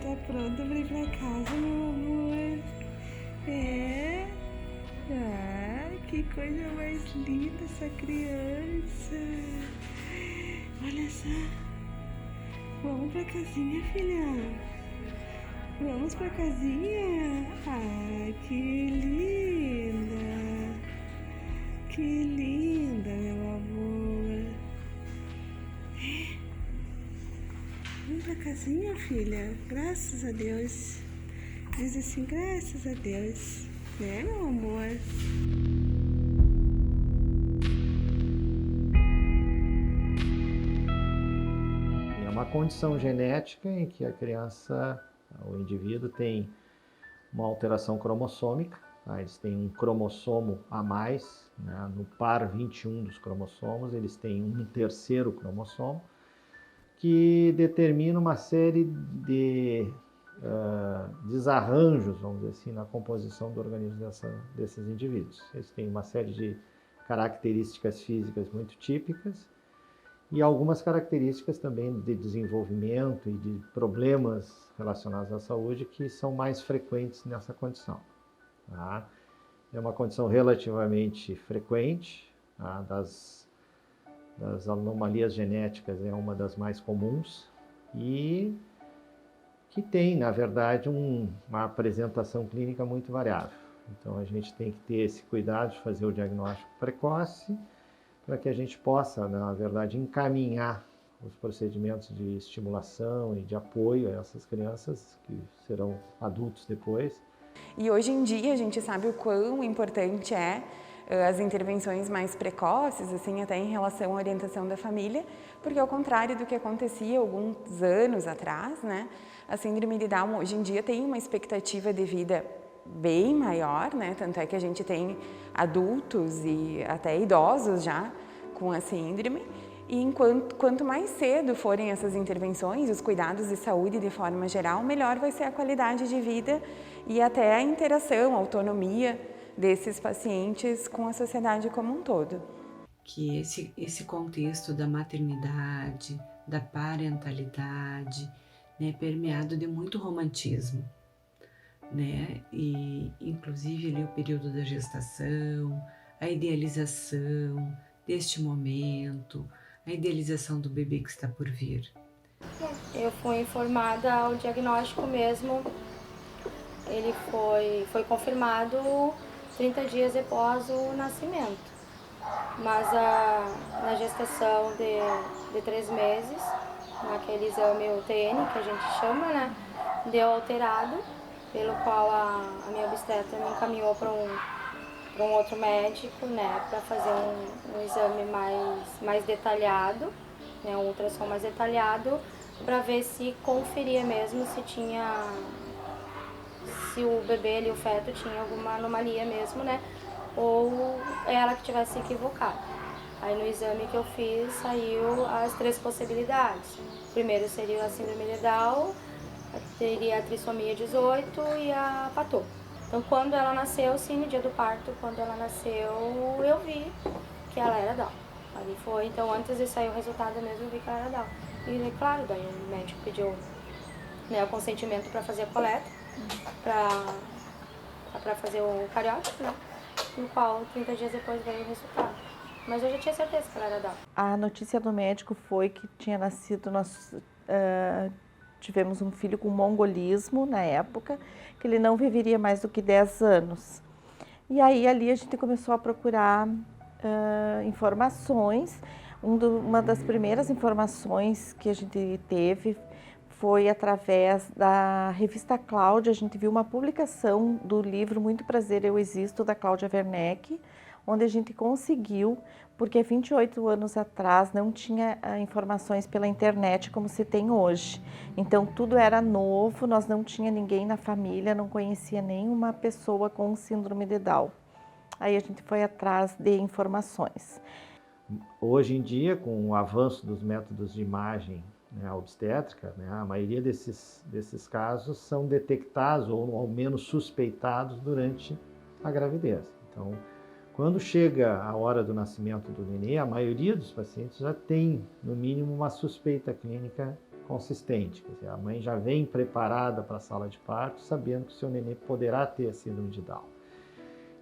tá pronta pra ir pra casa, meu amor? É? Ah, que coisa mais linda essa criança. Olha só. Vamos pra casinha, filha? Vamos pra casinha? Ah, que linda. Que linda, meu amor. Vamos pra casinha, filha? Graças a Deus. Diz assim, graças a Deus. Né, meu amor? É uma condição genética em que o indivíduo tem uma alteração cromossômica, tá? Eles têm um cromossomo a mais, né? No par 21 dos cromossomos, eles têm um terceiro cromossomo, que determina uma série de desarranjos, vamos dizer assim, na composição do organismo desses indivíduos. Eles têm uma série de características físicas muito típicas e algumas características também de desenvolvimento e de problemas relacionados à saúde que são mais frequentes nessa condição. Tá? É uma condição relativamente frequente, tá? Das anomalias genéticas é uma das mais comuns e que tem, na verdade, uma apresentação clínica muito variável. Então a gente tem que ter esse cuidado de fazer o diagnóstico precoce para que a gente possa, na verdade, encaminhar os procedimentos de estimulação e de apoio a essas crianças que serão adultos depois. E hoje em dia a gente sabe o quão importante é as intervenções mais precoces, assim, até em relação à orientação da família, porque ao contrário do que acontecia alguns anos atrás, né, a síndrome de Down hoje em dia tem uma expectativa de vida bem maior, né, tanto é que a gente tem adultos e até idosos já com a síndrome, e quanto mais cedo forem essas intervenções, os cuidados de saúde de forma geral, melhor vai ser a qualidade de vida e até a interação, a autonomia desses pacientes com a sociedade como um todo. Que esse contexto da maternidade, da parentalidade, né, permeado de muito romantismo, né, e inclusive ali o período da gestação, a idealização deste momento, a idealização do bebê que está por vir. Eu fui informada ao diagnóstico mesmo, ele foi confirmado 30 dias após o nascimento. Mas na gestação de 3 meses, naquele exame UTN que a gente chama, né, deu alterado, pelo qual a minha obstetra me encaminhou para um outro médico, né, para fazer um exame mais detalhado, né, um ultrassom mais detalhado, para ver se conferia mesmo se o bebê ali, o feto, tinha alguma anomalia mesmo, né, ou ela que tivesse se equivocado. Aí no exame que eu fiz saiu as 3 possibilidades. Primeiro seria a síndrome de Down, teria a trissomia 18 e a Patô. Então quando ela nasceu, sim, no dia do parto, quando ela nasceu, eu vi que ela era Down. Ali foi, então antes de sair o resultado mesmo, eu vi que ela era Down. E claro, daí o médico pediu, né, o consentimento para fazer a coleta, para fazer o cariótipo, né, no qual 30 dias depois veio o resultado. Mas eu já tinha certeza que ela era Down. A notícia do médico foi que tinha nascido, nós tivemos um filho com mongolismo na época, que ele não viveria mais do que 10 anos. E aí ali a gente começou a procurar informações. Uma das primeiras informações que a gente teve foi através da revista Cláudia. A gente viu uma publicação do livro Muito Prazer, Eu Existo, da Cláudia Werneck, onde a gente conseguiu, porque 28 anos atrás não tinha informações pela internet como se tem hoje. Então tudo era novo, nós não tinha ninguém na família, não conhecia nenhuma pessoa com síndrome de Down. Aí a gente foi atrás de informações. Hoje em dia, com o avanço dos métodos de imagem, né, obstétrica, né, a maioria desses casos são detectados ou ao menos suspeitados durante a gravidez. Então, quando chega a hora do nascimento do nenê, a maioria dos pacientes já tem, no mínimo, uma suspeita clínica consistente. Quer dizer, a mãe já vem preparada para a sala de parto, sabendo que o seu nenê poderá ter a síndrome de Down.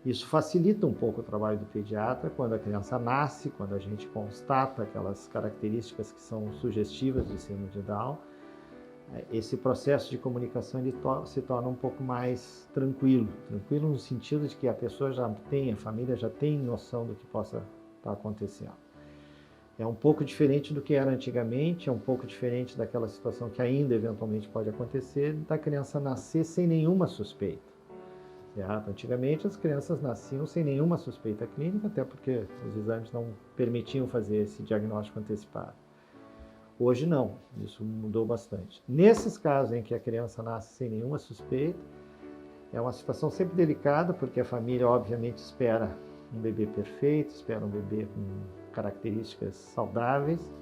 Isso facilita um pouco o trabalho do pediatra quando a criança nasce, quando a gente constata aquelas características que são sugestivas de síndrome de Down. Esse processo de comunicação ele se torna um pouco mais tranquilo no sentido de que a pessoa já tem, a família já tem noção do que possa estar acontecendo. É um pouco diferente do que era antigamente, é um pouco diferente daquela situação que ainda eventualmente pode acontecer, da criança nascer sem nenhuma suspeita. Certo? Antigamente as crianças nasciam sem nenhuma suspeita clínica, até porque os exames não permitiam fazer esse diagnóstico antecipado. Hoje não, isso mudou bastante. Nesses casos em que a criança nasce sem nenhuma suspeita, é uma situação sempre delicada, porque a família obviamente espera um bebê perfeito, espera um bebê com características saudáveis,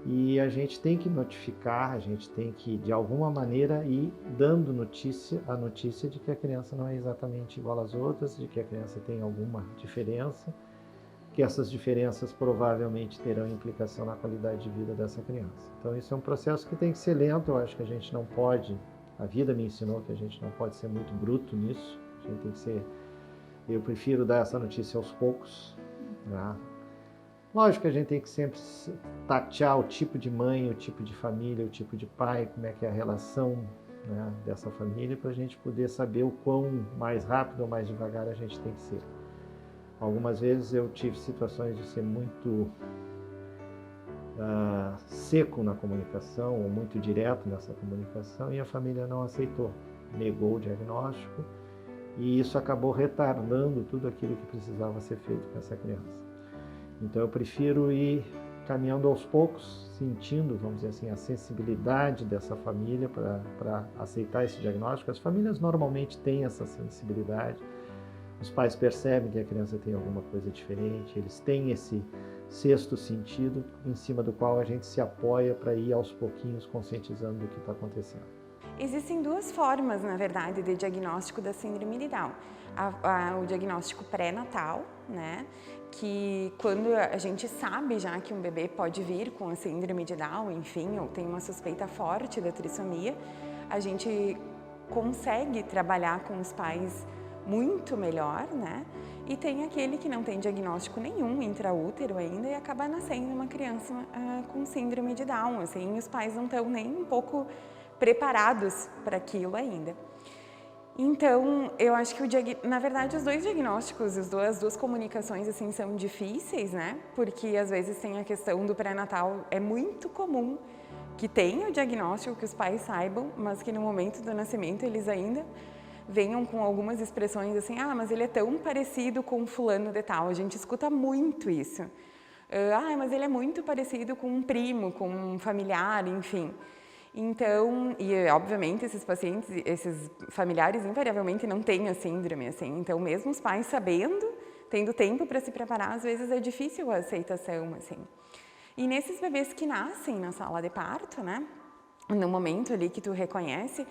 e a gente tem que notificar, a gente tem que de alguma maneira ir dando a notícia de que a criança não é exatamente igual às outras, de que a criança tem alguma diferença, que essas diferenças provavelmente terão implicação na qualidade de vida dessa criança. Então isso é um processo que tem que ser lento, eu acho que a gente não pode, a vida me ensinou que a gente não pode ser muito bruto nisso, a gente tem que ser, eu prefiro dar essa notícia aos poucos, né? Lógico que a gente tem que sempre tatear o tipo de mãe, o tipo de família, o tipo de pai, como é que é a relação, né, dessa família, para a gente poder saber o quão mais rápido ou mais devagar a gente tem que ser. Algumas vezes eu tive situações de ser muito seco na comunicação ou muito direto nessa comunicação e a família não aceitou, negou o diagnóstico e isso acabou retardando tudo aquilo que precisava ser feito com essa criança. Então eu prefiro ir caminhando aos poucos, sentindo, vamos dizer assim, a sensibilidade dessa família para aceitar esse diagnóstico. As famílias normalmente têm essa sensibilidade. Os pais percebem que a criança tem alguma coisa diferente, eles têm esse sexto sentido em cima do qual a gente se apoia para ir aos pouquinhos conscientizando do que está acontecendo. Existem duas formas, na verdade, de diagnóstico da síndrome de Down. O diagnóstico pré-natal, né, que quando a gente sabe já que um bebê pode vir com a síndrome de Down, enfim, ou tem uma suspeita forte da trissomia, a gente consegue trabalhar com os pais muito melhor, né? E tem aquele que não tem diagnóstico nenhum intraútero ainda e acaba nascendo uma criança com síndrome de Down, assim, e os pais não estão nem um pouco preparados para aquilo ainda. Então, eu acho que na verdade os dois diagnósticos, as duas comunicações assim são difíceis, né? Porque às vezes tem a questão do pré-natal, é muito comum que tenha o diagnóstico, que os pais saibam, mas que no momento do nascimento eles ainda venham com algumas expressões assim, mas ele é tão parecido com fulano de tal. A gente escuta muito isso. Mas ele é muito parecido com um primo, com um familiar, enfim. Então, e obviamente esses pacientes, esses familiares invariavelmente não têm a síndrome, assim. Então, mesmo os pais sabendo, tendo tempo para se preparar, às vezes é difícil a aceitação, assim. E nesses bebês que nascem na sala de parto, né, no momento ali que tu reconhece,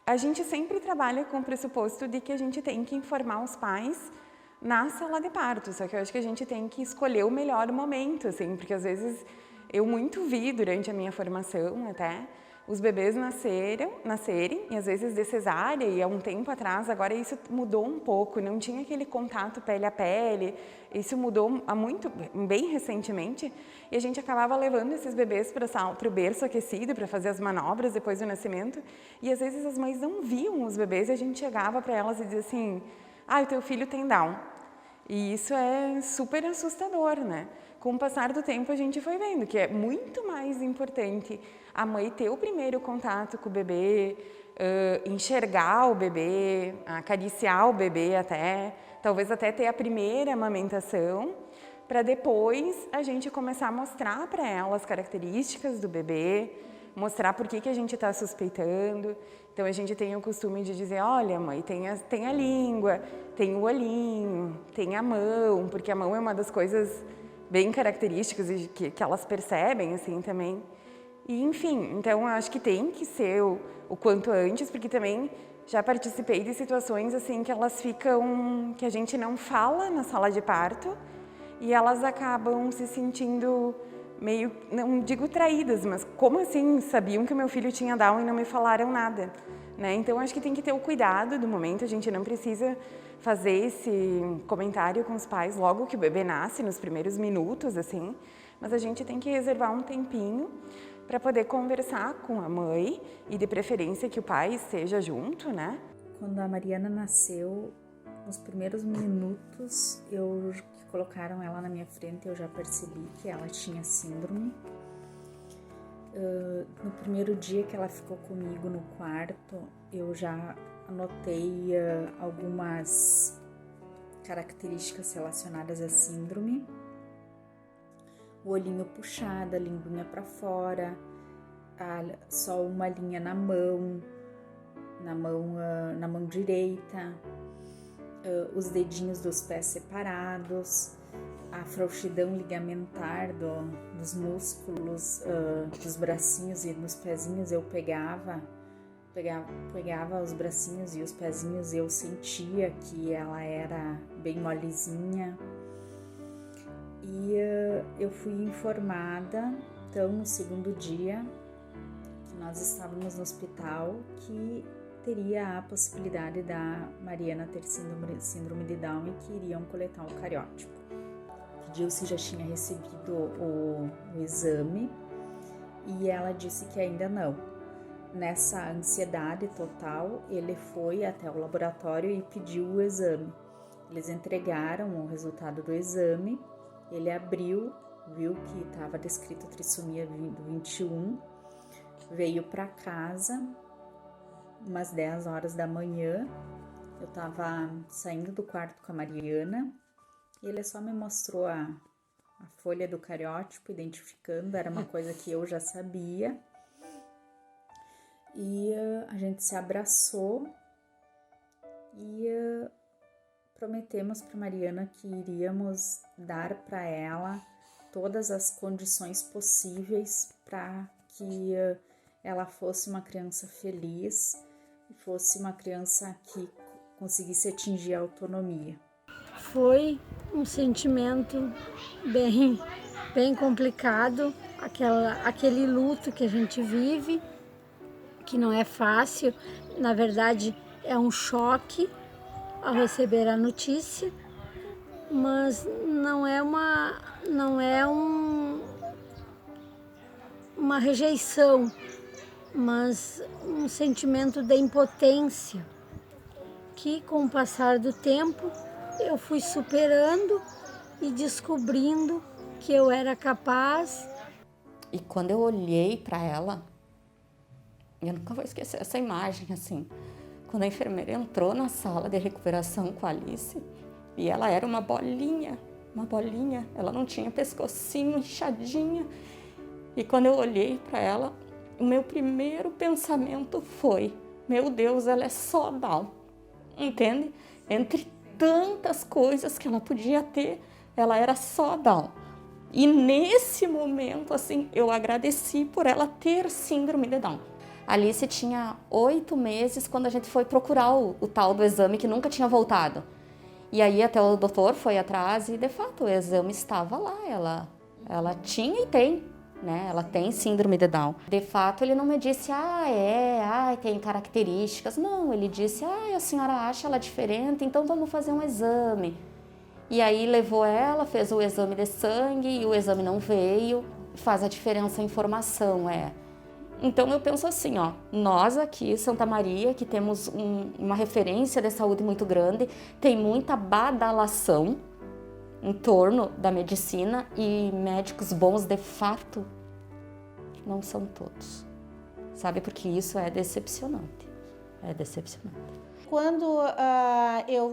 a gente sempre trabalha com o pressuposto de que a gente tem que informar os pais na sala de parto, só que eu acho que a gente tem que escolher o melhor momento, assim, porque às vezes eu muito vi durante a minha formação até, os bebês nascerem, e às vezes de cesárea, e há um tempo atrás, agora isso mudou um pouco, não tinha aquele contato pele a pele, isso mudou bem recentemente, e a gente acabava levando esses bebês para o berço aquecido, para fazer as manobras depois do nascimento, e às vezes as mães não viam os bebês, e a gente chegava para elas e dizia assim, o teu filho tem Down. E isso é super assustador, né? Com o passar do tempo a gente foi vendo que é muito mais importante a mãe ter o primeiro contato com o bebê, enxergar o bebê, acariciar o bebê até, talvez até ter a primeira amamentação, para depois a gente começar a mostrar para ela as características do bebê, mostrar por que a gente está suspeitando. Então a gente tem o costume de dizer, olha mãe, tem a língua, tem o olhinho, tem a mão, porque a mão é uma das coisas bem características e que elas percebem assim também. E enfim, então eu acho que tem que ser o quanto antes, porque também já participei de situações assim que elas ficam, que a gente não fala na sala de parto e elas acabam se sentindo meio, não digo traídas, mas como assim sabiam que o meu filho tinha Down e não me falaram nada, né? Então acho que tem que ter o cuidado do momento, a gente não precisa fazer esse comentário com os pais logo que o bebê nasce, nos primeiros minutos, assim, mas a gente tem que reservar um tempinho para poder conversar com a mãe e de preferência que o pai esteja junto, né? Quando a Mariana nasceu, nos primeiros minutos que colocaram ela na minha frente, eu já percebi que ela tinha síndrome. No primeiro dia que ela ficou comigo no quarto, eu já anotei algumas características relacionadas à síndrome. O olhinho puxado, a linguinha para fora, só uma linha na mão direita, os dedinhos dos pés separados, a frouxidão ligamentar dos músculos dos bracinhos e dos pezinhos. Eu pegava os bracinhos e os pezinhos e eu sentia que ela era bem molezinha. E eu fui informada, então, no segundo dia que nós estávamos no hospital, que teria a possibilidade da Mariana ter síndrome de Down e que iriam coletar o cariótipo. Pediu se já tinha recebido o exame e ela disse que ainda não. Nessa ansiedade total, ele foi até o laboratório e pediu o exame. Eles entregaram o resultado do exame, ele abriu, viu que estava descrito trissomia 21, veio para casa, umas 10 horas da manhã, eu estava saindo do quarto com a Mariana, e ele só me mostrou a folha do cariótipo, identificando, era uma coisa que eu já sabia, e a gente se abraçou e prometemos para Mariana que iríamos dar para ela todas as condições possíveis para que ela fosse uma criança feliz, fosse uma criança que conseguisse atingir a autonomia. Foi um sentimento bem complicado, aquele luto que a gente vive, que não é fácil, na verdade é um choque ao receber a notícia, mas não é uma rejeição, mas um sentimento de impotência que, com o passar do tempo, eu fui superando e descobrindo que eu era capaz. E quando eu olhei para ela, eu nunca vou esquecer essa imagem, assim, quando a enfermeira entrou na sala de recuperação com a Alice, e ela era uma bolinha, ela não tinha pescocinho, inchadinha, e quando eu olhei para ela, o meu primeiro pensamento foi, meu Deus, ela é só Down, entende? Entre tantas coisas que ela podia ter, ela era só Down. E nesse momento, assim, eu agradeci por ela ter síndrome de Down. A Alice tinha 8 meses quando a gente foi procurar o tal do exame que nunca tinha voltado. E aí até o doutor foi atrás e, de fato, o exame estava lá. Ela tinha e tem, né? Ela tem síndrome de Down. De fato, ele não me disse, tem características. Não, ele disse, a senhora acha ela diferente, então vamos fazer um exame. E aí levou ela, fez o exame de sangue e o exame não veio. Faz a diferença a informação, Então eu penso assim, nós aqui, Santa Maria, que temos uma referência de saúde muito grande, tem muita badalação em torno da medicina e médicos bons de fato não são todos, sabe? Porque isso é decepcionante, Quando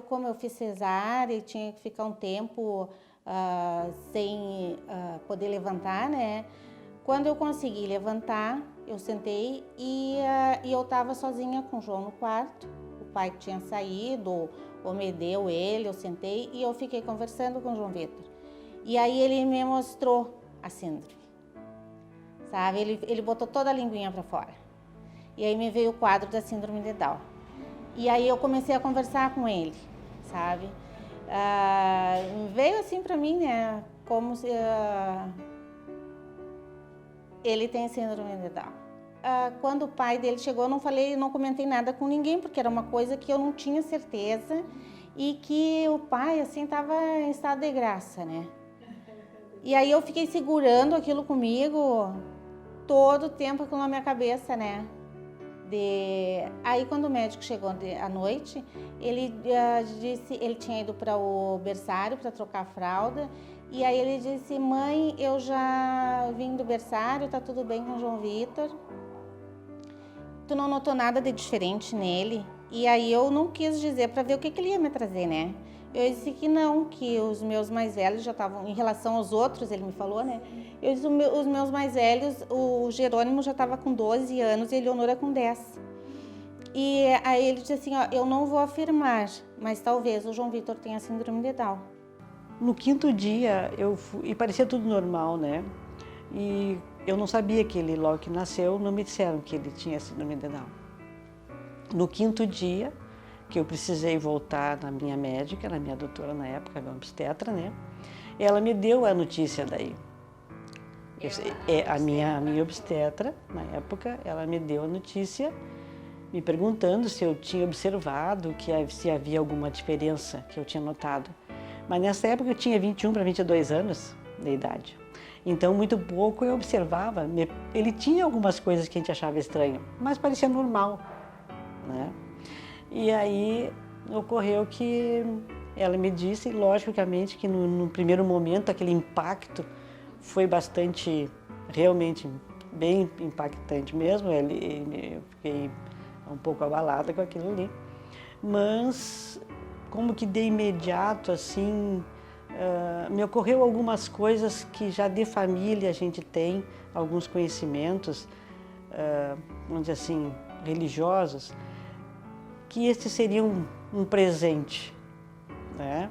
como eu fiz cesárea e tinha que ficar um tempo sem poder levantar, né? Quando eu consegui levantar, eu sentei e eu estava sozinha com o João no quarto. O pai tinha saído, ou me deu ele, eu sentei e eu fiquei conversando com o João Vitor. E aí ele me mostrou a síndrome, sabe? Ele botou toda a linguinha para fora. E aí me veio o quadro da síndrome de Down. E aí eu comecei a conversar com ele, sabe? Veio assim para mim, né? Como se... Ele tem síndrome de Down. Quando o pai dele chegou, eu não comentei nada com ninguém, porque era uma coisa que eu não tinha certeza e que o pai, assim, estava em estado de graça, né? E aí eu fiquei segurando aquilo comigo todo o tempo aquilo na minha cabeça, né? Aí quando o médico chegou à noite, ele disse, ele tinha ido para o berçário para trocar a fralda, e aí ele disse: mãe, eu já vim do berçário, tá tudo bem com o João Vitor. Tu não notou nada de diferente nele? E aí eu não quis dizer para ver o que ele ia me trazer, né? Eu disse que não, que os meus mais velhos já estavam, em relação aos outros, ele me falou, né? Eu disse, os meus mais velhos, o Jerônimo já estava com 12 anos e a Eleonora com 10. E aí ele disse assim, ó, eu não vou afirmar, mas talvez o João Vitor tenha síndrome de Down. No 5º dia, eu fui, e parecia tudo normal, né? E eu não sabia que ele, logo que nasceu, não me disseram que ele tinha síndrome de Down. No 5º dia, que eu precisei voltar na minha médica, na minha doutora na época, minha obstetra, né? Ela me deu a notícia daí. A minha obstetra, na época, ela me deu a notícia, me perguntando se eu tinha observado, se havia alguma diferença que eu tinha notado. Mas nessa época eu tinha 21 para 22 anos de idade. Então, muito pouco eu observava. Ele tinha algumas coisas que a gente achava estranho, mas parecia normal, né? E aí ocorreu que ela me disse, logicamente, que no primeiro momento aquele impacto foi realmente bem impactante mesmo. Eu fiquei um pouco abalada com aquilo ali. Mas, como que de imediato, assim, me ocorreu algumas coisas que já de família a gente tem, alguns conhecimentos, vamos dizer assim, religiosos, que este seria um presente, né?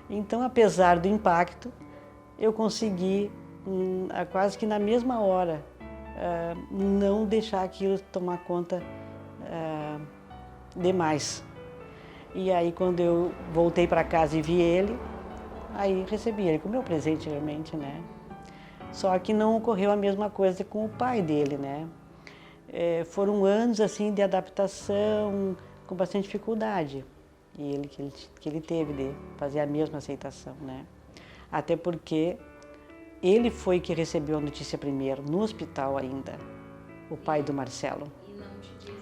Então, apesar do impacto, eu consegui, quase que na mesma hora, não deixar aquilo tomar conta demais. E aí, quando eu voltei para casa e vi ele, aí recebi ele como meu presente realmente, né? Só que não ocorreu a mesma coisa com o pai dele, né? Foram anos assim de adaptação, com bastante dificuldade, que ele teve de fazer a mesma aceitação, né? Até porque ele foi que recebeu a notícia primeiro, no hospital ainda, o pai do Marcelo. E não te disse?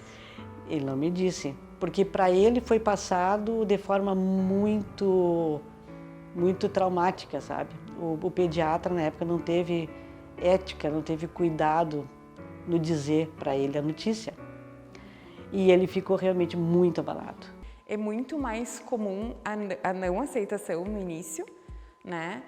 Ele não me disse, porque para ele foi passado de forma muito traumática, sabe? O pediatra na época não teve ética, não teve cuidado no dizer para ele a notícia. E ele ficou realmente muito abalado. É muito mais comum a não aceitação no início, né?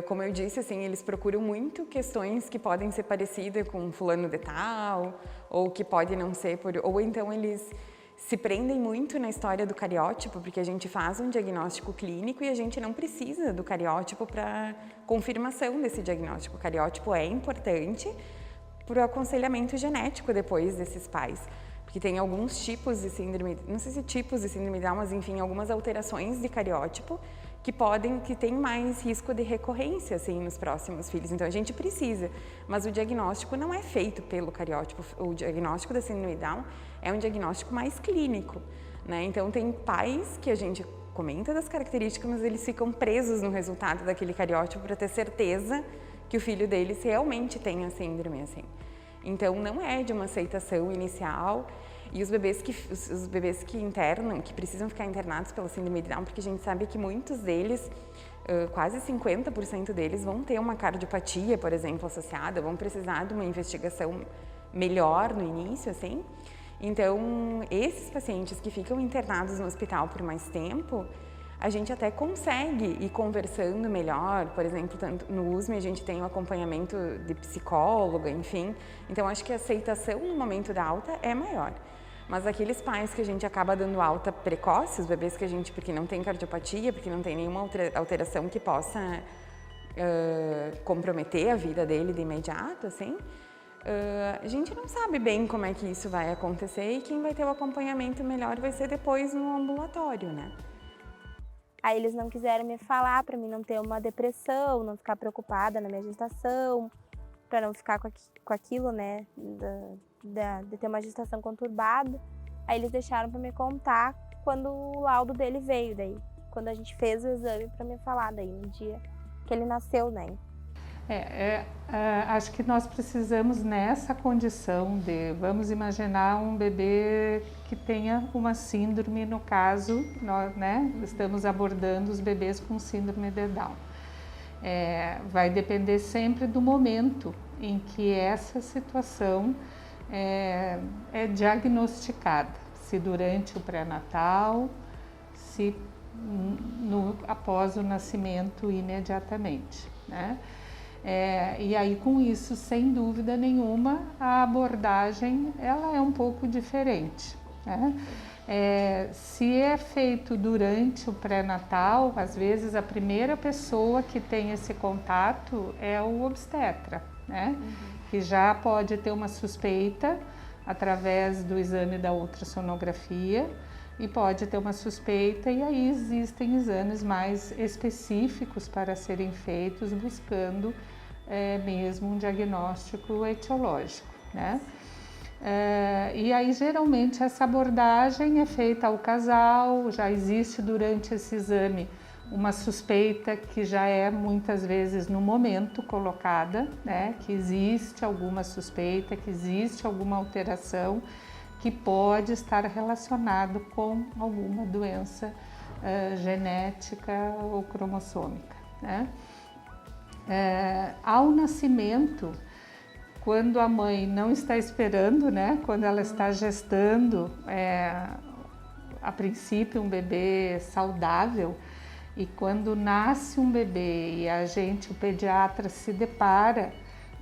Como eu disse, assim, eles procuram muito questões que podem ser parecidas com fulano de tal, ou que pode não ser ou então eles se prendem muito na história do cariótipo, porque a gente faz um diagnóstico clínico e a gente não precisa do cariótipo para confirmação desse diagnóstico. O cariótipo é importante para o aconselhamento genético depois desses pais. Porque tem alguns tipos de síndrome, não sei se tipos de síndrome Down, mas enfim, algumas alterações de cariótipo que tem mais risco de recorrência, assim, nos próximos filhos. Então, a gente precisa, mas o diagnóstico não é feito pelo cariótipo. O diagnóstico da síndrome Down é um diagnóstico mais clínico, né? Então, tem pais que a gente comenta das características, mas eles ficam presos no resultado daquele cariótipo para ter certeza que o filho deles realmente tem a síndrome, assim. Então, não é de uma aceitação inicial. E os bebês que internam, que precisam ficar internados pela síndrome de Down, porque a gente sabe que muitos deles, quase 50% deles, vão ter uma cardiopatia, por exemplo, associada, vão precisar de uma investigação melhor no início, assim. Então, esses pacientes que ficam internados no hospital por mais tempo, a gente até consegue ir conversando melhor. Por exemplo, tanto no USME a gente tem um acompanhamento de psicóloga, enfim. Então, acho que a aceitação no momento da alta é maior. Mas aqueles pais que a gente acaba dando alta precoce, os bebês que a gente, porque não tem cardiopatia, porque não tem nenhuma alteração que possa comprometer a vida dele de imediato, assim, a gente não sabe bem como é que isso vai acontecer e quem vai ter o acompanhamento melhor vai ser depois no ambulatório, né? Aí eles não quiseram me falar para mim não ter uma depressão, não ficar preocupada na minha gestação. para não ficar com aquilo, né, de ter uma gestação conturbada. Aí eles deixaram para me contar quando o laudo dele veio, daí quando a gente fez o exame para me falar, daí no dia que ele nasceu, né. Acho que nós precisamos nessa condição de, vamos imaginar um bebê que tenha uma síndrome, no caso, nós, né, estamos abordando os bebês com síndrome de Down. Vai depender sempre do momento em que essa situação é diagnosticada, se durante o pré-natal, se após o nascimento imediatamente, né? E aí com isso, sem dúvida nenhuma, a abordagem ela é um pouco diferente, né? Se é feito durante o pré-natal, às vezes a primeira pessoa que tem esse contato é o obstetra, né? Que já pode ter uma suspeita através do exame da ultrassonografia e pode ter uma suspeita, e aí existem exames mais específicos para serem feitos buscando mesmo um diagnóstico etiológico, né? E aí geralmente essa abordagem é feita ao casal, já existe durante esse exame uma suspeita que já é muitas vezes no momento colocada, né? Que existe alguma suspeita, que existe alguma alteração que pode estar relacionado com alguma doença genética ou cromossômica, né? Ao nascimento, quando a mãe não está esperando, né? Quando ela está gestando, a princípio um bebê saudável, e quando nasce um bebê e o pediatra se depara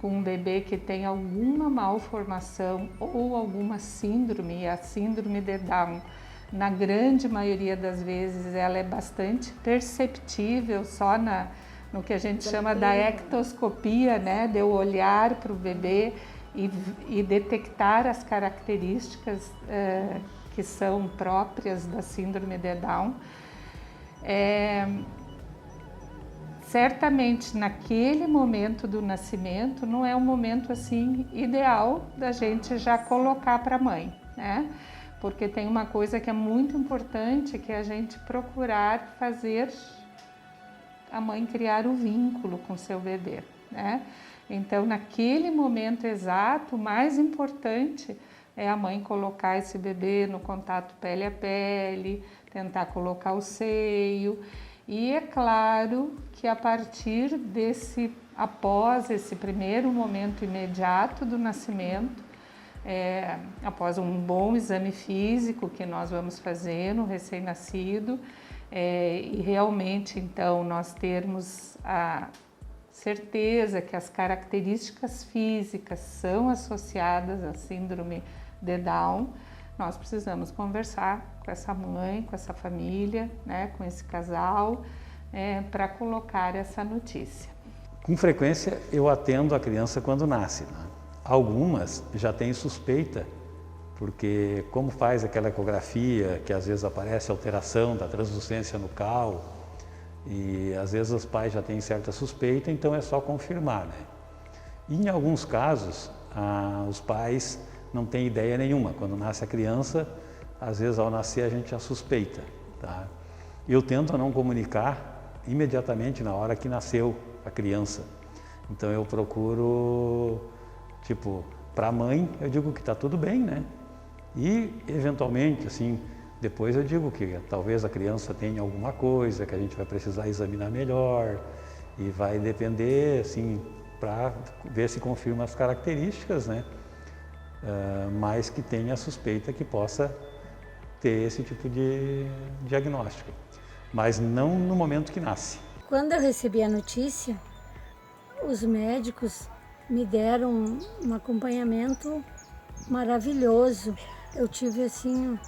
com um bebê que tem alguma malformação ou alguma síndrome, e a síndrome de Down, na grande maioria das vezes, ela é bastante perceptível só no que a gente chama da ectoscopia, né? De eu olhar para o bebê e detectar as características que são próprias da síndrome de Down. Certamente naquele momento do nascimento não é um momento assim ideal da gente já colocar para a mãe, né? Porque tem uma coisa que é muito importante, que é a gente procurar fazer a mãe criar o vínculo com seu bebê, né? Então naquele momento exato, o mais importante é a mãe colocar esse bebê no contato pele a pele, tentar colocar o seio. E é claro que a partir após esse primeiro momento imediato do nascimento, após um bom exame físico que nós vamos fazer no recém-nascido, e realmente então nós termos a certeza que as características físicas são associadas à síndrome de Down, nós precisamos conversar com essa mãe, com essa família, né, com esse casal, para colocar essa notícia. Com frequência eu atendo a criança quando nasce, né? Algumas já têm suspeita, porque como faz aquela ecografia que às vezes aparece alteração da translucência nucal, e às vezes os pais já têm certa suspeita, então é só confirmar, né? E em alguns casos, os pais não têm ideia nenhuma. Quando nasce a criança, às vezes ao nascer a gente já suspeita, tá? Eu tento não comunicar imediatamente na hora que nasceu a criança. Então eu procuro, para a mãe eu digo que está tudo bem, né? E eventualmente, assim, depois eu digo que talvez a criança tenha alguma coisa que a gente vai precisar examinar melhor, e vai depender, assim, para ver se confirma as características, né? Mas que tenha a suspeita que possa ter esse tipo de diagnóstico, mas não no momento que nasce. Quando eu recebi a notícia, os médicos me deram um acompanhamento maravilhoso. Eu tive assim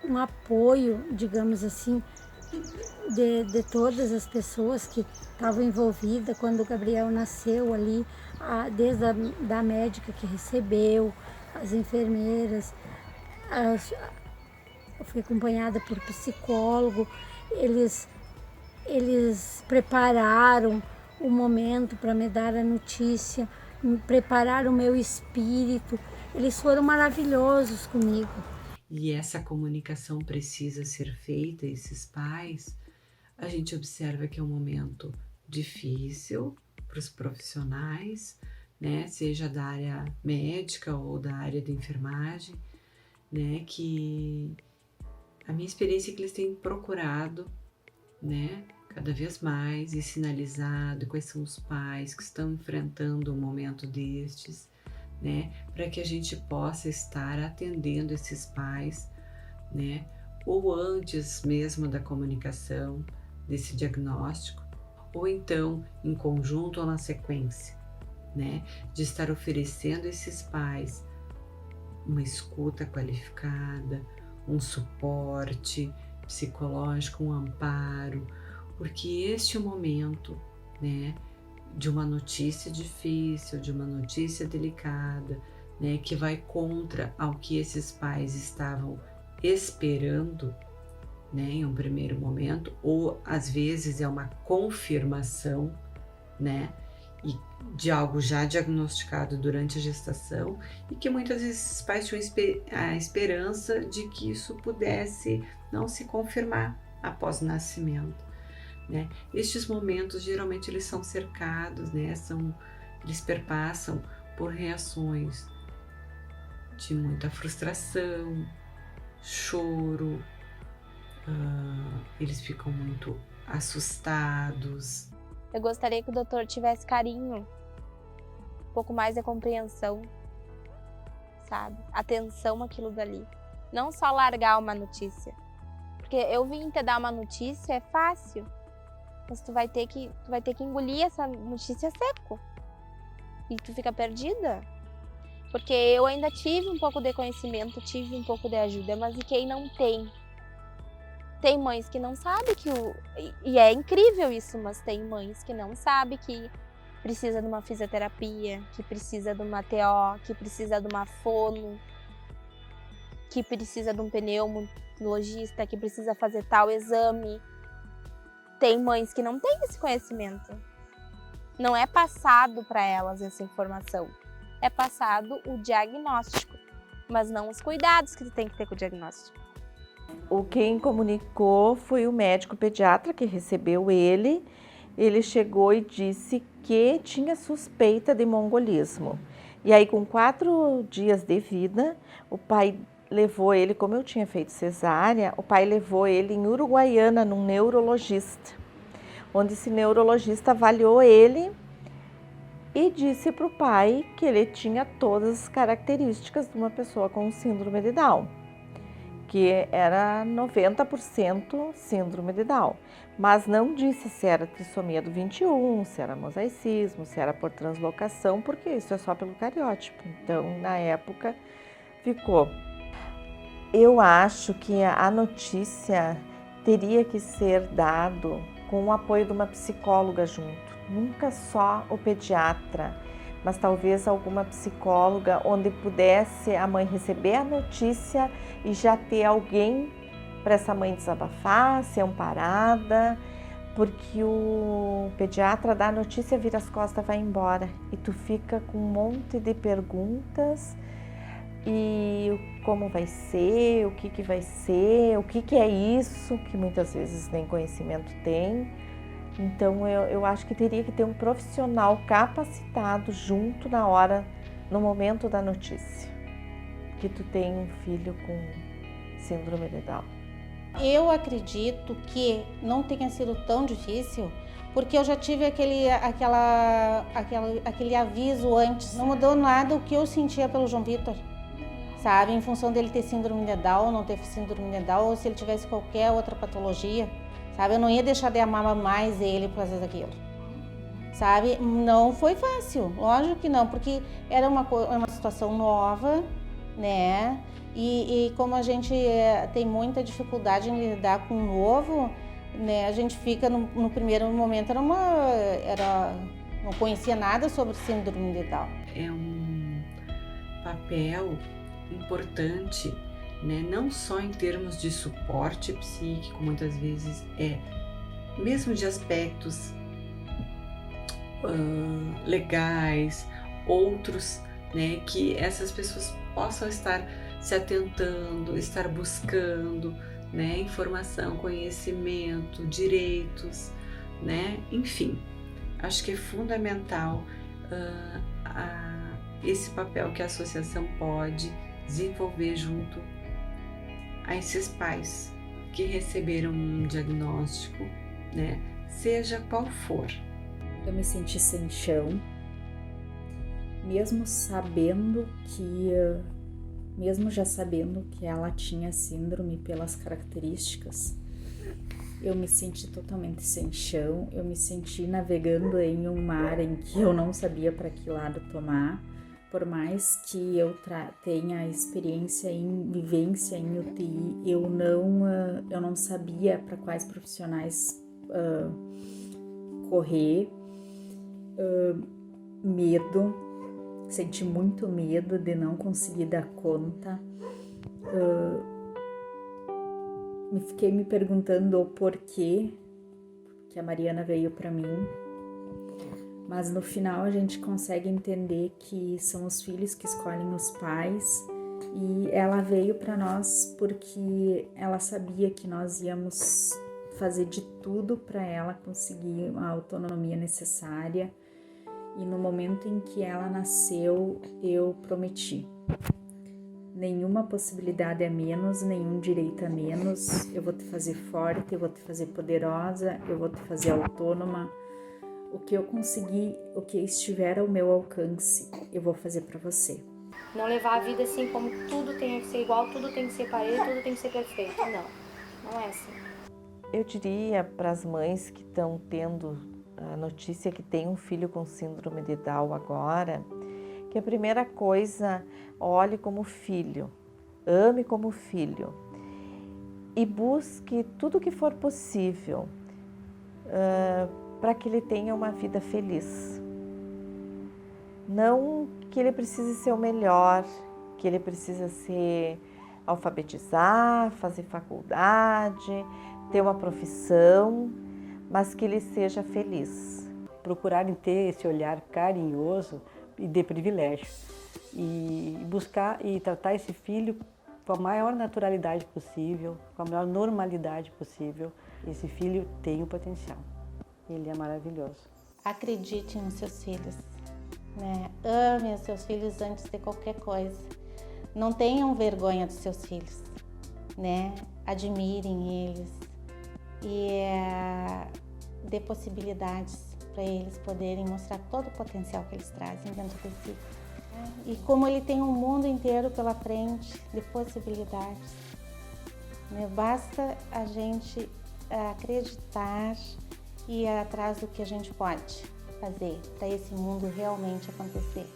um apoio, digamos assim, de todas as pessoas que estavam envolvidas quando o Gabriel nasceu ali, desde da médica que recebeu, as enfermeiras, eu fui acompanhada por psicólogo, eles prepararam o momento para me dar a notícia, me preparar o meu espírito. Eles foram maravilhosos comigo. E essa comunicação precisa ser feita, esses pais, a gente observa que é um momento difícil para os profissionais, né, seja da área médica ou da área de enfermagem, né, que a minha experiência é que eles têm procurado, né, cada vez mais e sinalizado quais são os pais que estão enfrentando um momento destes, né, para que a gente possa estar atendendo esses pais, né, ou antes mesmo da comunicação desse diagnóstico, ou então em conjunto ou na sequência, né, de estar oferecendo a esses pais uma escuta qualificada, um suporte psicológico, um amparo, porque este é o momento, né, de uma notícia difícil, de uma notícia delicada, né, que vai contra ao que esses pais estavam esperando, né, em um primeiro momento, ou às vezes é uma confirmação, né, e de algo já diagnosticado durante a gestação e que muitas vezes esses pais tinham a esperança de que isso pudesse não se confirmar após o nascimento, né? Estes momentos geralmente eles são cercados, né? Eles perpassam por reações de muita frustração, choro, eles ficam muito assustados. Eu gostaria que o doutor tivesse carinho, um pouco mais de compreensão, sabe? Atenção àquilo dali. Não só largar uma notícia. Porque eu vim te dar uma notícia, é fácil. Mas tu vai ter que engolir essa notícia seco. E tu fica perdida. Porque eu ainda tive um pouco de conhecimento, tive um pouco de ajuda, mas e quem não tem? Tem mães que não sabem que e é incrível isso, mas tem mães que não sabem que precisa de uma fisioterapia, que precisa de uma TO, que precisa de uma fono, que precisa de um pneumologista, que precisa fazer tal exame. Tem mães que não têm esse conhecimento. Não é passado para elas essa informação. É passado o diagnóstico, mas não os cuidados que tu tem que ter com o diagnóstico. Quem comunicou foi o médico pediatra que recebeu ele. Ele chegou e disse que tinha suspeita de mongolismo. E aí, com 4 dias de vida, o pai levou ele, como eu tinha feito cesárea, o pai levou ele em Uruguaiana, num neurologista, onde esse neurologista avaliou ele e disse para o pai que ele tinha todas as características de uma pessoa com síndrome de Down, que era 90% síndrome de Down, mas não disse se era trissomia do 21, se era mosaicismo, se era por translocação, porque isso é só pelo cariótipo. Então, na época, ficou. Eu acho que a notícia teria que ser dado com o apoio de uma psicóloga junto, nunca só o pediatra, mas talvez alguma psicóloga onde pudesse a mãe receber a notícia e já ter alguém para essa mãe desabafar, ser amparada, porque o pediatra dá a notícia, vira as costas, vai embora e tu fica com um monte de perguntas e como vai ser, o que vai ser, o que é isso, que muitas vezes nem conhecimento tem. Então eu acho que teria que ter um profissional capacitado junto no momento da notícia, que tu tem um filho com síndrome de Down. Eu acredito que não tenha sido tão difícil, porque eu já tive aquele aviso antes. Não mudou nada o que eu sentia pelo João Vitor, sabe? Em função dele ter síndrome de Down, não ter síndrome de Down, ou se ele tivesse qualquer outra patologia, sabe? Eu não ia deixar de amar mais ele por causa daquilo, sabe? Não foi fácil, lógico que não, porque era uma situação nova, né? E como a gente tem muita dificuldade em lidar com o novo, né? A gente fica no primeiro momento não conhecia nada sobre síndrome de Down. É um papel importante, né? Não só em termos de suporte psíquico, muitas vezes mesmo de aspectos legais, outros, né, que essas pessoas possam estar se atentando, estar buscando, né, informação, conhecimento, direitos, né, enfim. Acho que é fundamental esse papel que a associação pode desenvolver junto a esses pais que receberam um diagnóstico, né, seja qual for. Eu me senti sem chão, mesmo já sabendo que ela tinha síndrome pelas características. Eu me senti totalmente sem chão, eu me senti navegando em um mar em que eu não sabia para que lado tomar. Por mais que eu tenha experiência em vivência em UTI, eu não sabia para quais profissionais correr. Medo, senti muito medo de não conseguir dar conta. Fiquei me perguntando o porquê que a Mariana veio para mim, mas no final a gente consegue entender que são os filhos que escolhem os pais, e ela veio para nós porque ela sabia que nós íamos fazer de tudo para ela conseguir a autonomia necessária, e no momento em que ela nasceu eu prometi: nenhuma possibilidade a menos, nenhum direito a menos. Eu vou te fazer forte, eu vou te fazer poderosa, eu vou te fazer autônoma. O que eu conseguir, o que estiver ao meu alcance, eu vou fazer para você. Não levar a vida assim como tudo tem que ser igual, tudo tem que ser parecido, tudo tem que ser perfeito. Não é assim. Eu diria para as mães que estão tendo a notícia que tem um filho com síndrome de Down agora, que a primeira coisa, olhe como filho, ame como filho e busque tudo o que for possível para que ele tenha uma vida feliz. Não que ele precise ser o melhor, que ele precisa se alfabetizar, fazer faculdade, ter uma profissão, mas que ele seja feliz. Procurarem ter esse olhar carinhoso e de privilégio e buscar e tratar esse filho com a maior naturalidade possível, com a maior normalidade possível. Esse filho tem o potencial, ele é maravilhoso. Acredite nos seus filhos, né? Ame os seus filhos antes de qualquer coisa. Não tenham vergonha dos seus filhos, né? Admirem eles e dê possibilidades para eles poderem mostrar todo o potencial que eles trazem dentro de si. E como ele tem um mundo inteiro pela frente de possibilidades, né? Basta a gente acreditar e ir atrás do que a gente pode fazer para esse mundo realmente acontecer.